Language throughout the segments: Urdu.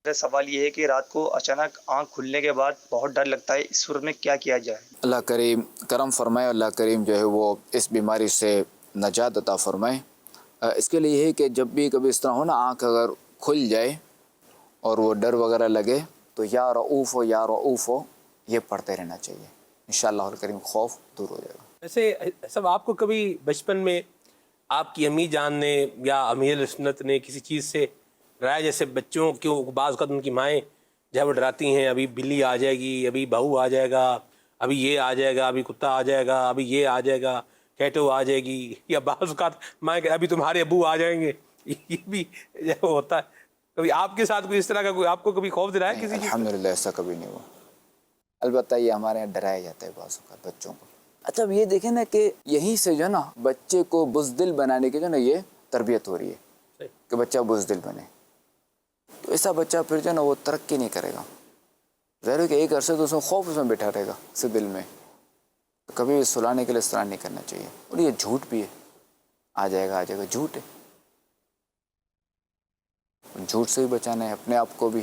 میرا سوال یہ ہے کہ رات کو اچانک آنکھ کھلنے کے بعد بہت ڈر لگتا ہے، اس صورت میں کیا کیا جائے؟ اللہ کریم کرم فرمائے، اللہ کریم جو ہے وہ اس بیماری سے نجات عطا فرمائے۔ اس کے لیے یہ ہے کہ جب بھی کبھی اس طرح ہو نا، آنکھ اگر کھل جائے اور وہ ڈر وغیرہ لگے تو یا رؤوف ہو یا رؤوف ہو یہ پڑھتے رہنا چاہیے، انشاءاللہ الکریم خوف دور ہو جائے گا۔ ویسے سب آپ کو کبھی بچپن میں آپ کی امی جان نے یا امیر سنت نے کسی چیز سے ڈرایا؟ جیسے بچوں کیوں بعض اوقات ان کی مائیں جو ہے وہ ڈراتی ہیں، ابھی بلی آ جائے گی، ابھی بہو آ جائے گا، ابھی یہ آ جائے گا، ابھی کتا آ جائے گا، ابھی یہ آ جائے گا، کیٹو آ جائے گی، یا بعض اوقات مائیں کہ ابھی تمہارے ابو آ جائیں گے، یہ بھی جو ہے وہ ہوتا ہے۔ کبھی آپ کے ساتھ کوئی اس طرح کا کوئی آپ کو کبھی خوف دلایا کسی چیز سے؟ الحمدللہ ایسا کبھی نہیں ہوا، البتہ یہ ہمارے یہاں ڈرایا جاتا ہے بعض اوقات بچوں کو۔ اچھا اب یہ دیکھیں نا کہ یہیں سے جو ہے نا بچے کو بزدل بنانے کی جو نا یہ تربیت ہو رہی ہے کہ بچہ بزدل بنے، تو ایسا بچہ پھر جو ہے نا وہ ترقی نہیں کرے گا۔ ظاہر ہے کہ ایک عرصے تو اس میں خوف اس میں بیٹھا رہے گا اس دل میں، کبھی بھی سلانے کے لیے اس طرح نہیں کرنا چاہیے۔ اور یہ جھوٹ بھی ہے، آ جائے گا جھوٹ ہے، جھوٹ سے بھی بچانا ہے اپنے آپ کو بھی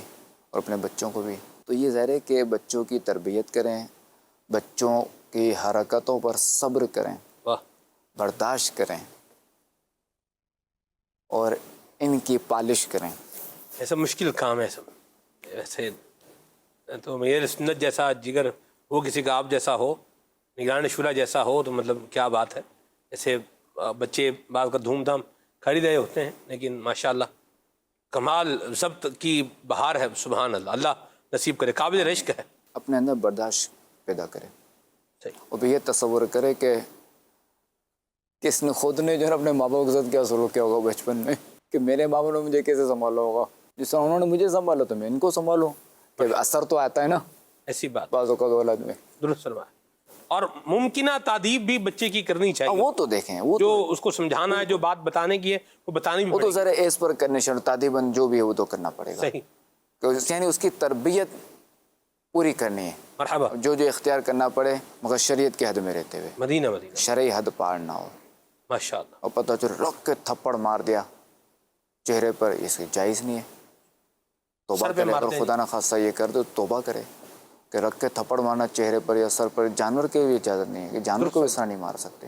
اور اپنے بچوں کو بھی۔ تو یہ ظاہر ہے کہ بچوں کی تربیت کریں، بچوں کی حرکتوں پر صبر کریں، واہ، برداشت کریں اور ان کی پالش کریں۔ ایسا مشکل کام ہے سب، ایسے تو میرے سنت جیسا جگر وہ کسی کا آپ جیسا ہو، نگران شورا جیسا ہو، تو مطلب کیا بات ہے۔ ایسے بچے بعض کا دھوم دھام خرید رہے ہوتے ہیں، لیکن ماشاءاللہ کمال ضبط کی بہار ہے، سبحان اللہ، اللہ نصیب کرے، قابل رشک ہے۔ اپنے اندر برداشت پیدا کرے صحیح، اور بھی یہ تصور کرے کہ کس نے خود نے جو ہے اپنے ماں باپ کے ساتھ کیا سلوک کیا ہوگا بچپن میں، کہ میرے ماں باپ نے مجھے کیسے سنبھالا ہوگا، جس طرح انہوں نے مجھے سنبھالا تو میں ان کو سنبھالوں، کہ اثر تو آتا ہے نا ایسی بات بعض اوقات اولاد میں۔ درست فرمایا۔ اور ممکنہ تعدیب بھی بچے کی کرنی چاہیے، وہ تو دیکھیں، وہ جو تو اس کو سمجھانا ہے، جو بات بتانے کی ہے وہ بتانی بھی وہ تو پڑے گی۔ ذرا ایز پر کرنے تعدیباً جو بھی ہے وہ تو کرنا پڑے گا، صحیح، کہ یعنی اس کی تربیت پوری کرنی ہے، مرحبا، جو جو اختیار کرنا پڑے مگر شریعت کی حد میں رہتے ہوئے، مدینہ مدینہ، شرعی حد پار نہ ہو۔ ماشاءاللہ۔ اور پتہ چل رک کے تھپڑ مار دیا چہرے پر، اس کی جائز نہیں ہے، توبہ سر پہ کرے۔ اگر مارتے ہیں خدا نہ خواستہ یہ کر دو توبہ کرے کہ رکھ کے تھپڑ مارنا چہرے پر یا سر پر، جانور کے بھی اجازت نہیں ہے، کہ جانور کو بھی اس طرح نہیں مار سکتے۔